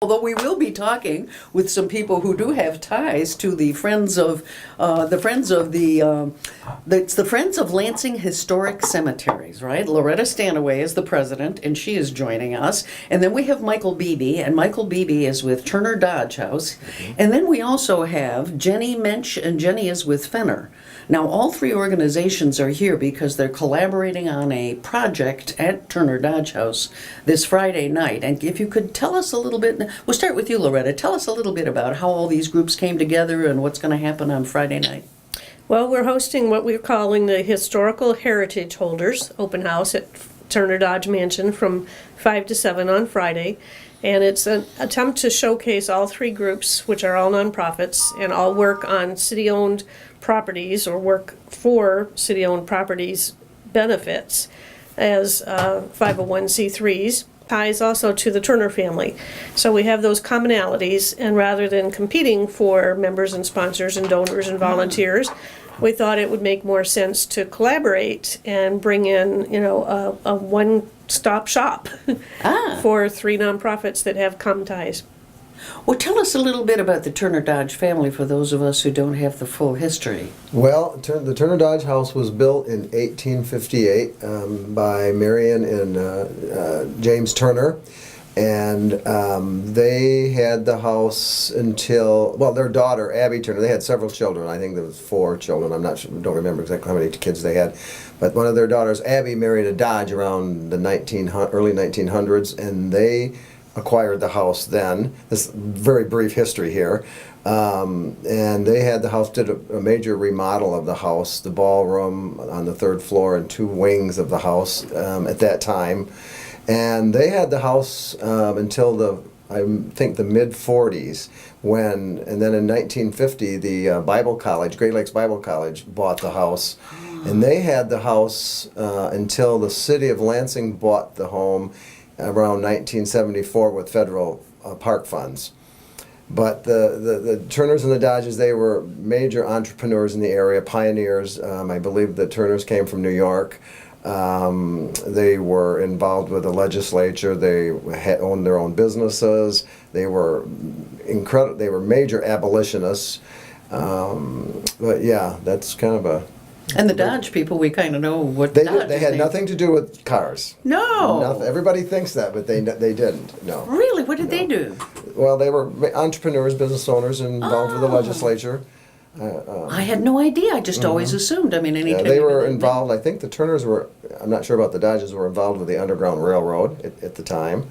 Although we will be talking with some people who do have ties to the Friends of it's the Friends of Lansing Historic Cemeteries, right? Loretta Stanaway is the president, and she is joining us. And then we have Michael Beebe, and Michael Beebe is with Turner Dodge House. And then we also have Jenny Mensch, and Jenny is with Fenner. Now, all three organizations are here because they're collaborating on a project at Turner Dodge House this Friday night. And if you could tell us a little bit, we'll start with you, Loretta. Tell us a little bit about how all these groups came together and what's going to happen on Friday night. Well, we're hosting what we're calling the Historical Heritage Holders Open House at Turner Dodge Mansion from 5 to 7 on Friday. And it's an attempt to showcase all three groups, which are all nonprofits, and all work on city-owned properties or work for city-owned properties benefits as 501c3s, ties also to the Turner family. So we have those commonalities, and rather than competing for members and sponsors and donors and volunteers, we thought it would make more sense to collaborate and bring in, a one-stop shop for three nonprofits that have common ties. Well, tell us a little bit about the Turner Dodge family for those of us who don't have the full history. Well, the Turner Dodge House was built in 1858 by Marion and James Turner. And they had the house until, well, their daughter, Abby Turner, they had several children. I think there was 4 children. I'm not sure, don't remember exactly how many kids they had. But one of their daughters, Abby, married a Dodge around the early 1900s, and they acquired the house then. This very brief history here. And they had the house, did a major remodel of the house, the ballroom on the 3rd floor and 2 wings of the house at that time. And they had the house until I think the mid-40s, and then in 1950 the Bible College, Great Lakes Bible College, bought the house. And they had the house until the city of Lansing bought the home around 1974 with federal park funds. But the Turners and the Dodges, they were major entrepreneurs in the area, pioneers. I believe the Turners came from New York. They were involved with the legislature. They had owned their own businesses. They were incredible. They were major abolitionists. But yeah, that's kind of a. And the Dodge people, we kind of know what they Dodge They had is nothing to do with cars. No. Nothing. Everybody thinks that, but they didn't. No. Really? What did they do? Well, they were entrepreneurs, business owners, involved with the legislature. I had no idea. I just always assumed. I mean, anytime they were involved. I think the Turners were. I'm not sure about the Dodges. Were involved with the Underground Railroad at the time.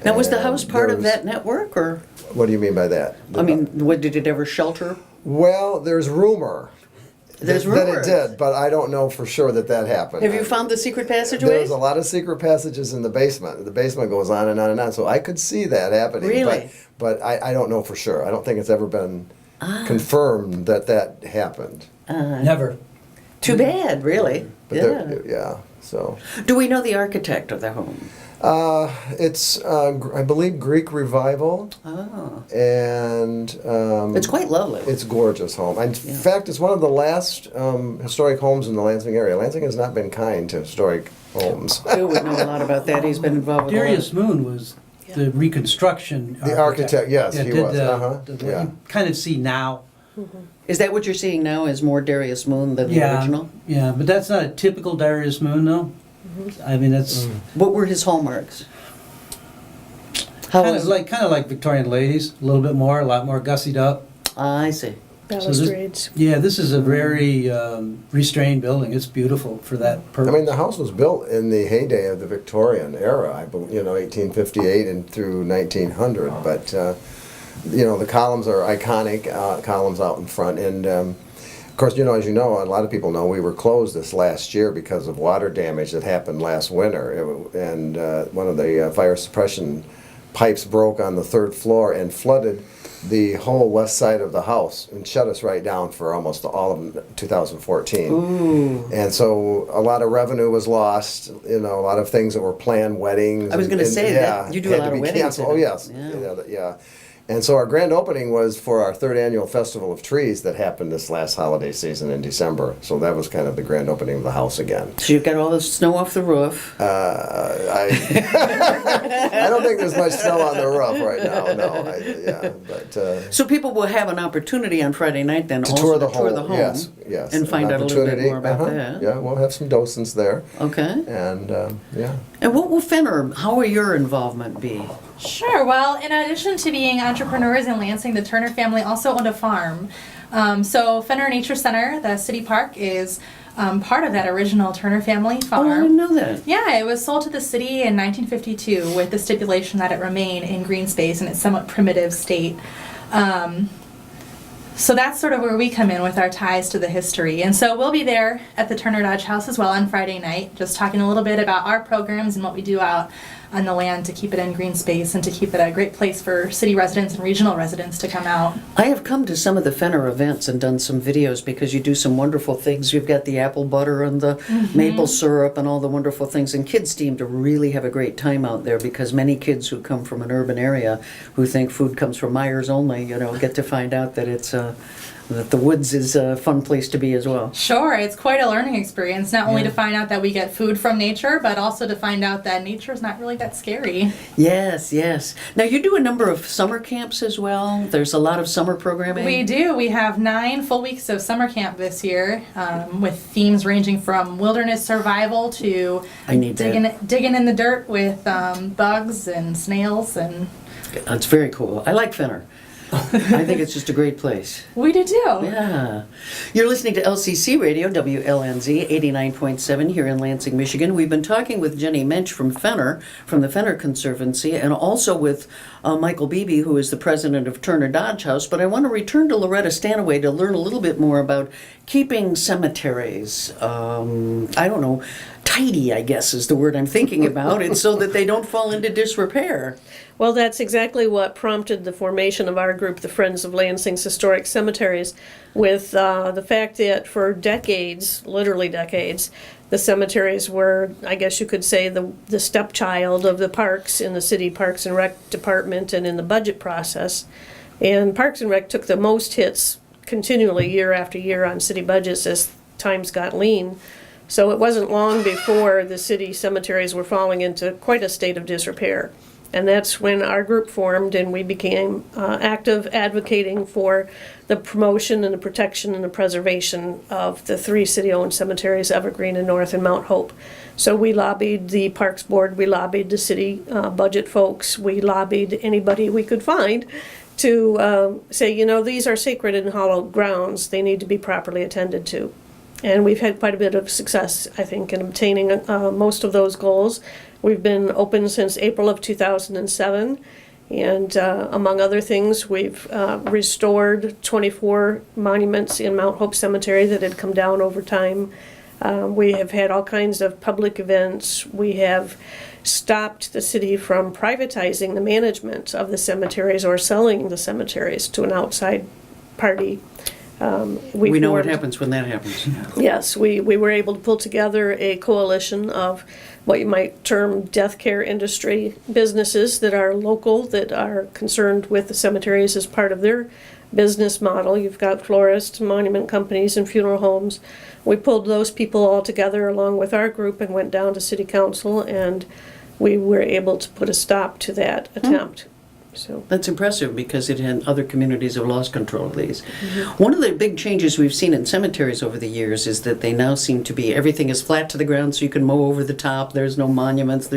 Now, was the house part of that network, or? What do you mean by that? I mean, did it ever shelter? Well, there's rumor. There's that rumors. it did, but I don't know for sure that happened. Have you found the secret passageways? There's a lot of secret passages in the basement. The basement goes on and on and on, so I could see that happening. Really? But I don't know for sure. I don't think it's ever been confirmed that happened. Never. Too bad, really. But so. Do we know the architect of the home? It's, I believe, Greek Revival. Oh. And it's quite lovely. It's a gorgeous home. In fact, it's one of the last historic homes in the Lansing area. Lansing has not been kind to historic homes. Bill would know a lot of about that. He's been involved with Darius Moon was the reconstruction The architect, yes, he was. What you kind of see now. Is that what you're seeing now? Is more Darius Moon than the original? Yeah, but that's not a typical Darius Moon, though. I mean, that's What were his hallmarks? kind of like Victorian ladies, a little bit more, a lot more gussied up. I see. Balustrades. This is a very restrained building. It's beautiful for that purpose. I mean, the house was built in the heyday of the Victorian era, 1858 and through 1900. But, the columns are iconic, columns out in front. And, of course, as you know, a lot of people know, we were closed this last year because of water damage that happened last winter. One of the fire suppression pipes broke on the 3rd floor and flooded the whole west side of the house and shut us right down for almost all of 2014. Ooh. And so a lot of revenue was lost, a lot of things that were planned, weddings. I was going to say that. You do a lot of weddings. Oh, yes. Yeah. Yeah. And so our grand opening was for our third annual Festival of Trees that happened this last holiday season in December. So that was kind of the grand opening of the house again. So you've got all the snow off the roof. I I don't think there's much snow on the roof right now. No, So people will have an opportunity on Friday night then to also tour the to tour home. the home. Yes, yes. And find An out a little bit opportunity. more about Uh-huh. that. Yeah, we'll have some docents there. Okay. And yeah. And what will Fenner, how will your involvement be? Sure. Well, in addition to being entrepreneurs in Lansing, the Turner family also owned a farm. So Fenner Nature Center, the city park, is part of that original Turner family farm. Oh, I didn't know that. Yeah, it was sold to the city in 1952 with the stipulation that it remain in green space in its somewhat primitive state. So that's sort of where we come in with our ties to the history. And so we'll be there at the Turner Dodge House as well on Friday night, just talking a little bit about our programs and what we do out on the land to keep it in green space and to keep it a great place for city residents and regional residents to come out. I have come to some of the Fenner events and done some videos because you do some wonderful things. You've got the apple butter and the maple syrup and all the wonderful things. And kids seem to really have a great time out there because many kids who come from an urban area who think food comes from Myers only, get to find out that it's that the woods is a fun place to be as well. Sure, it's quite a learning experience, not only Yeah. to find out that we get food from nature, but also to find out that nature is not really that scary. Yes, yes. Now you do a number of summer camps as well. There's a lot of summer programming. We do. We have 9 full weeks of summer camp this year, with themes ranging from wilderness survival to I need that. digging in the dirt with bugs and snails, and That's very cool. I like Fenner. I think it's just a great place. we do too. Yeah. You're listening to LCC Radio, WLNZ 89.7 here in Lansing, Michigan. We've been talking with Jenny Mensch from Fenner, from the Fenner Conservancy, and also with Michael Beebe, who is the president of Turner Dodge House. But I want to return to Loretta Stanaway to learn a little bit more about keeping cemeteries, I don't know, tidy, I guess is the word I'm thinking about, and so that they don't fall into disrepair. Well, that's exactly what prompted the formation of our group, the Friends of Lansing's Historic Cemeteries, with the fact that for decades, literally decades, the cemeteries were, I guess you could say, the stepchild of the parks in the city Parks and Rec department and in the budget process. And Parks and Rec took the most hits continually year after year on city budgets as times got lean. So it wasn't long before the city cemeteries were falling into quite a state of disrepair. And that's when our group formed and we became active advocating for the promotion and the protection and the preservation of the 3 city-owned cemeteries, Evergreen and North and Mount Hope. So we lobbied the Parks Board, we lobbied the city budget folks, we lobbied anybody we could find to say, these are sacred and hallowed grounds, they need to be properly attended to. And we've had quite a bit of success, I think, in obtaining most of those goals. We've been open since April of 2007, and among other things, we've restored 24 monuments in Mount Hope Cemetery that had come down over time. We have had all kinds of public events. We have stopped the city from privatizing the management of the cemeteries or selling the cemeteries to an outside party. We know what happens when that happens. Yes, we were able to pull together a coalition of what you might term death care industry businesses that are local, that are concerned with the cemeteries as part of their business model. You've got florists, monument companies, and funeral homes. We pulled those people all together along with our group and went down to City Council, and we were able to put a stop to that attempt. So That's impressive because other communities have lost control of these. One of the big changes we've seen in cemeteries over the years is that they now seem to be, everything is flat to the ground so you can mow over the top, there's no monuments,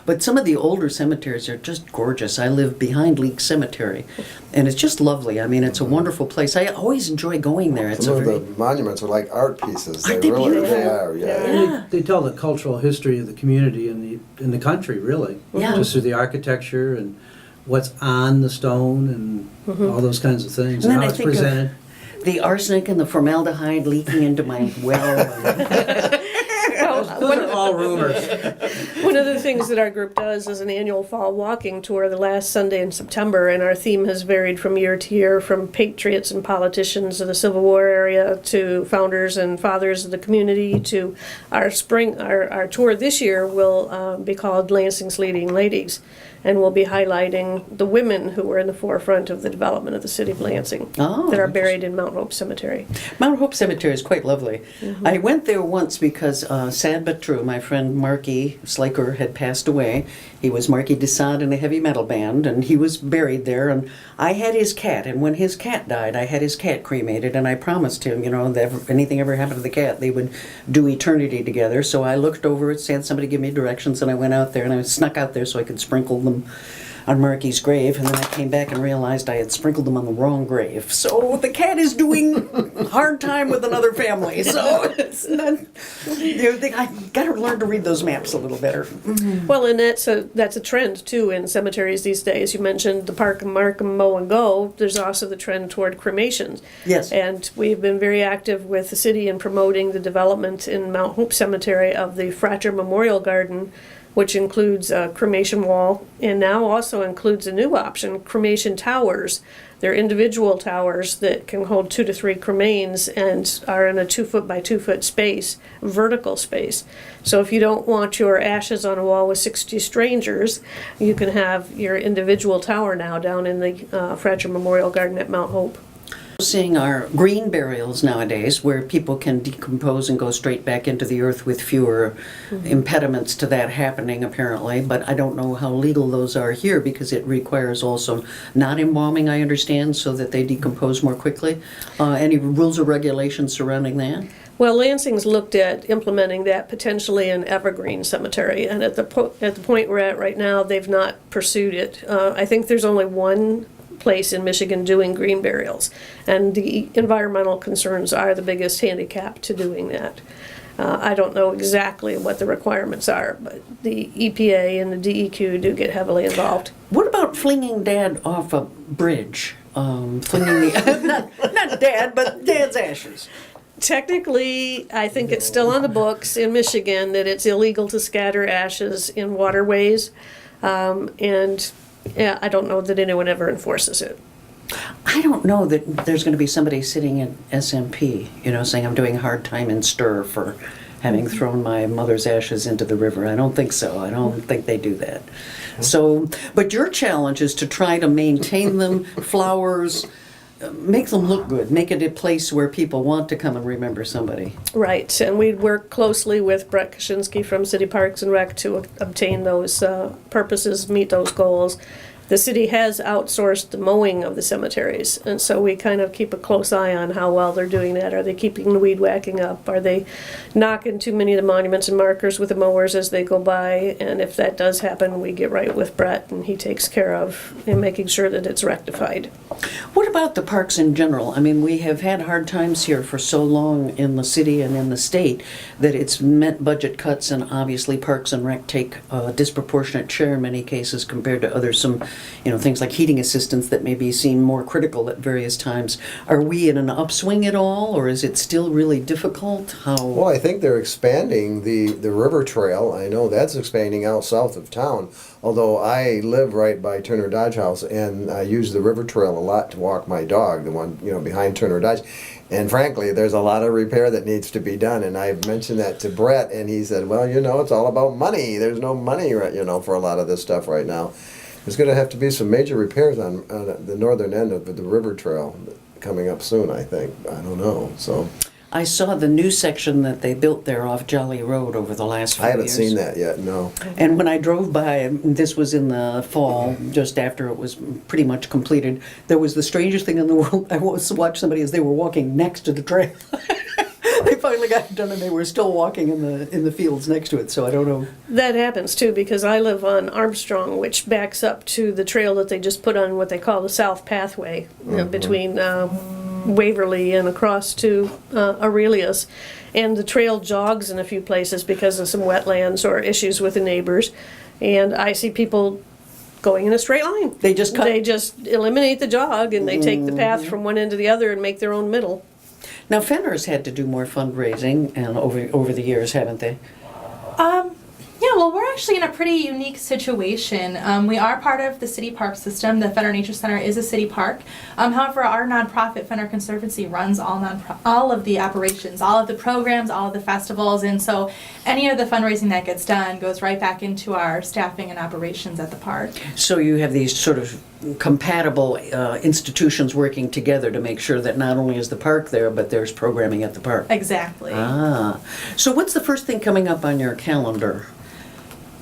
but some of the older cemeteries are just gorgeous. I live behind Leek Cemetery and it's just lovely. I mean, it's a wonderful place. I always enjoy going there. It's Some of the monuments are like art pieces. Aren't they beautiful? They are, yeah. And they tell the cultural history of the community and in the country, really. Yeah. Just through the architecture and what's on the stone and all those kinds of things, And and then how I it's think of presented. the arsenic and the formaldehyde leaking into my well. Those Those are all rumors. One of the things that our group does is an annual fall walking tour the last Sunday in September, and our theme has varied from year to year, from patriots and politicians of the Civil War area to founders and fathers of the community to our tour this year will be called Lansing's Leading Ladies, and we'll be highlighting the women who were in the forefront of the development of the city of Lansing Oh, that are buried in Mount Hope Cemetery. Mount Hope Cemetery is quite lovely. I went there once because, sad but true, my friend Marky Slaker had passed away. He was Marky DeSade in a heavy metal band, and he was buried there. And I had his cat, and when his cat died, I had his cat cremated, and I promised him, that if anything ever happened to the cat, they would do eternity together. So I looked over it, had somebody give me directions, and I went out there, and I snuck out there so I could sprinkle them on Marky's grave, and then I came back and realized I had sprinkled them on the wrong grave. So the cat is doing hard time with another family. So it's not, I got to learn to read those maps a little better. Well, and that's a trend too in cemeteries these days. You mentioned the park and mark and mow and go. There's also the trend toward cremations. Yes. And we've been very active with the city in promoting the development in Mount Hope Cemetery of the Fratcher Memorial Garden, which includes a cremation wall and now also includes a new option, cremation towers. They're individual towers that can hold 2 to 3 cremains and are in a 2 foot by 2 foot space, vertical space. So if you don't want your ashes on a wall with 60 strangers, you can have your individual tower now down in the Fratcher Memorial Garden at Mount Hope. Seeing our green burials nowadays, where people can decompose and go straight back into the earth with fewer impediments to that happening, apparently. But I don't know how legal those are here because it requires also not embalming, I understand, so that they decompose more quickly. Any rules or regulations surrounding that? Well, Lansing's looked at implementing that potentially in Evergreen Cemetery, and at the point we're at right now, they've not pursued it. I think there's only one place in Michigan doing green burials, and the environmental concerns are the biggest handicap to doing that. I don't know exactly what the requirements are, but the EPA and the DEQ do get heavily involved. What about flinging Dad off a bridge? Flinging the not Dad, but Dad's ashes. Technically, I think it's still on the books in Michigan that it's illegal to scatter ashes in waterways, and yeah, I don't know that anyone ever enforces it. I don't know that there's going to be somebody sitting in SMP, saying I'm doing a hard time in stir for having thrown my mother's ashes into the river. I don't think so. I don't think they do that. So, but your challenge is to try to maintain them, flowers, make them look good, make it a place where people want to come and remember somebody. Right, and we work closely with Brett Kaczynski from City Parks and Rec to obtain those purposes, meet those goals. The city has outsourced the mowing of the cemeteries, and so we kind of keep a close eye on how well they're doing that. Are they keeping the weed whacking up? Are they knocking too many of the monuments and markers with the mowers as they go by? And if that does happen, we get right with Brett, and he takes care of in making sure that it's rectified. What about the parks in general? I mean, we have had hard times here for so long in the city and in the state that it's meant budget cuts, and obviously Parks and Rec take a disproportionate share in many cases compared to others. Some things like heating assistance that may be seen more critical at various times. Are we in an upswing at all, or is it still really difficult? Well, I think they're expanding the river trail. I know that's expanding out south of town, although I live right by Turner Dodge House, and I use the river trail a lot to walk my dog, the one behind Turner Dodge. And frankly, there's a lot of repair that needs to be done. And I've mentioned that to Brett, and he said, well, it's all about money. There's no money, for a lot of this stuff right now. There's going to have to be some major repairs on the northern end of the river trail coming up soon, I think. I don't know. So I saw the new section that they built there off Jolly Road over the last few years. I haven't seen that yet, no. And when I drove by, this was in the fall, just after it was pretty much completed, there was the strangest thing in the world. I watched somebody as they were walking next to the trail. They finally got it done, and they were still walking in the fields next to it. So I don't know. That happens too, because I live on Armstrong, which backs up to the trail that they just put on what they call the South Pathway, between Waverly and across to Aurelius. And the trail jogs in a few places because of some wetlands or issues with the neighbors. And I see people going in a straight line. They just cut. They just eliminate the jog, and they take the path from one end to the other and make their own middle. Now, Fenner's had to do more fundraising and over the years, haven't they? well, we're actually in a pretty unique situation. We are part of the city park system. The Fenner Nature Center is a city park. However, our nonprofit Fenner Conservancy runs all of the operations, all of the programs, all of the festivals, and so any of the fundraising that gets done goes right back into our staffing and operations at the park. So you have these sort of compatible institutions working together to make sure that not only is the park there, but there's programming at the park. Exactly. So what's the first thing coming up on your calendar?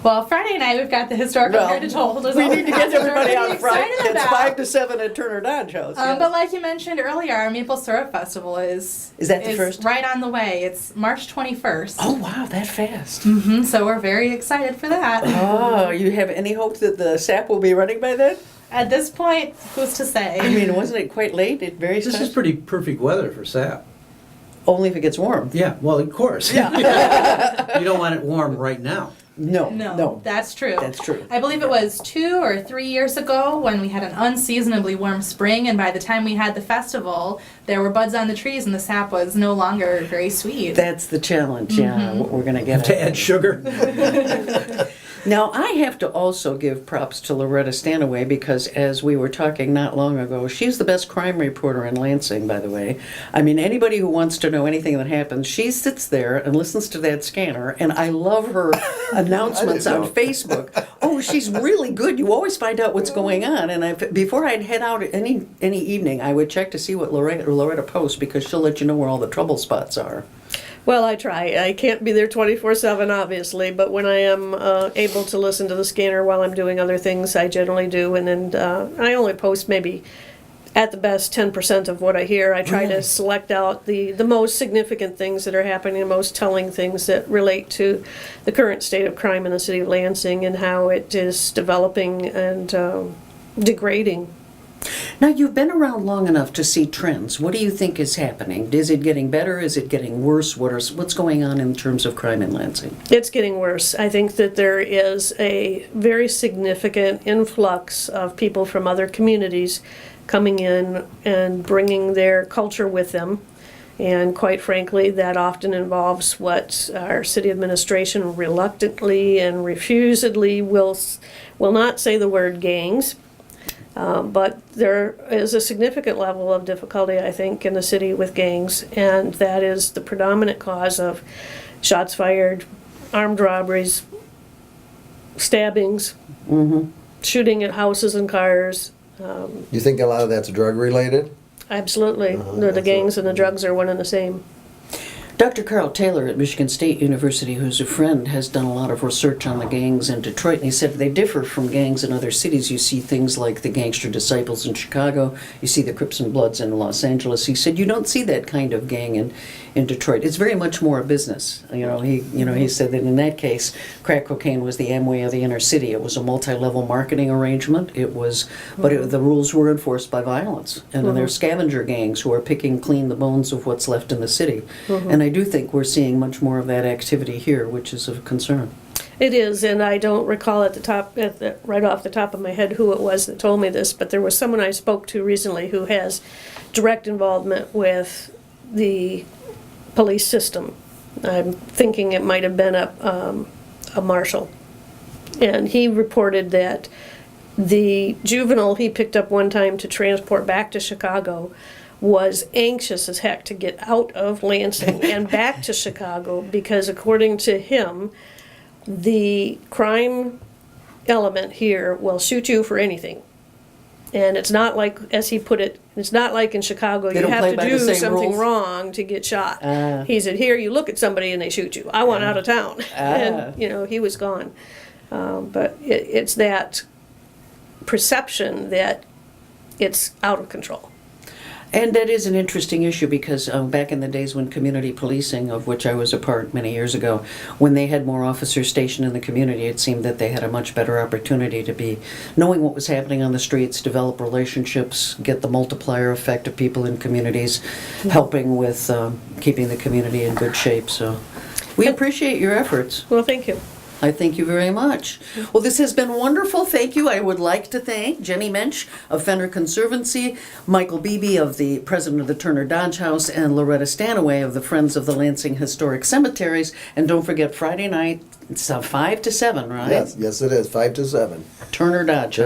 Well, Friday night we've got the historical Well, heritage holders. We need to get everybody We're out Friday. excited It's about. 5 to 7 at Turner Dodge House. Yeah. But like you mentioned earlier, our Maple Syrup Festival is Is that the first? right on the way. It's March 21st. Oh, wow, that fast. So we're very excited for that. Oh, you have any hope that the SAP will be running by then? At this point, who's to say? I mean, wasn't it quite late? It very This is pretty perfect weather for sap. Only if it gets warm. Yeah, well, of course. You don't want it warm right now. No. That's true. That's true. I believe it was 2 or 3 years ago when we had an unseasonably warm spring, and by the time we had the festival, there were buds on the trees and the sap was no longer very sweet. That's the challenge, yeah, what we're going to get To at. add sugar. Now, I have to also give props to Loretta Stanaway because, as we were talking not long ago, she's the best crime reporter in Lansing, by the way. I mean, anybody who wants to know anything that happens, she sits there and listens to that scanner, and I love her announcements I on didn't know. Facebook. Oh, she's really good. You always find out what's going on. And before I'd head out any evening, I would check to see what Loretta posts because she'll let you know where all the trouble spots are. Well, I try. I can't be there 24/7, obviously, but when I am able to listen to the scanner while I'm doing other things, I generally do. And then I only post maybe at the best 10% of what I hear. I try to select out the most significant things that are happening, the most telling things that relate to the current state of crime in the city of Lansing and how it is developing and degrading. Now, you've been around long enough to see trends. What do you think is happening? Is it getting better? Is it getting worse? What's going on in terms of crime in Lansing? It's getting worse. I think that there is a very significant influx of people from other communities coming in and bringing their culture with them. And quite frankly, that often involves what our city administration reluctantly and refusedly will not say the word gangs. But there is a significant level of difficulty, I think, in the city with gangs, and that is the predominant cause of shots fired, armed robberies, stabbings, shooting at houses and cars. You think a lot of that's drug related? Absolutely. The gangs and the drugs are one and the same. Dr. Carl Taylor at Michigan State University, who's a friend, has done a lot of research on the gangs in Detroit, and he said they differ from gangs in other cities. You see things like the Gangster Disciples in Chicago, you see the Crips and Bloods in Los Angeles. He said you don't see that kind of gang in Detroit. It's very much more a business. He said that in that case, crack cocaine was the Amway of the inner city. It was a multi-level marketing arrangement. The rules were enforced by violence. And then there's scavenger gangs who are picking clean the bones of what's left in the city. And I do think we're seeing much more of that activity here, which is of concern. It is, and I don't recall right off the top of my head who it was that told me this, but there was someone I spoke to recently who has direct involvement with the police system. I'm thinking it might have been a marshal. And he reported that the juvenile he picked up one time to transport back to Chicago was anxious as heck to get out of Lansing and back to Chicago because, according to him, the crime element here will shoot you for anything. And it's not like, as he put it, it's not like in Chicago They you don't have play to by the do same something rules? wrong to get shot. He said, here, you look at somebody and they shoot you. I want out of town. And, he was gone. But it's that perception that it's out of control. And that is an interesting issue because back in the days when community policing, of which I was a part many years ago, when they had more officers stationed in the community, it seemed that they had a much better opportunity to be knowing what was happening on the streets, develop relationships, get the multiplier effect of people in communities, helping with keeping the community in good shape. So we appreciate your efforts. Well, thank you. I thank you very much. Well, this has been wonderful. Thank you. I would like to thank Jenny Mensch of Fenner Conservancy, Michael Beebe of the president of the Turner Dodge House, and Loretta Stanaway of the Friends of the Lansing Historic Cemeteries. And don't forget Friday night, it's 5 to 7, right? Yes, it is, 5 to 7. Turner Dodge House.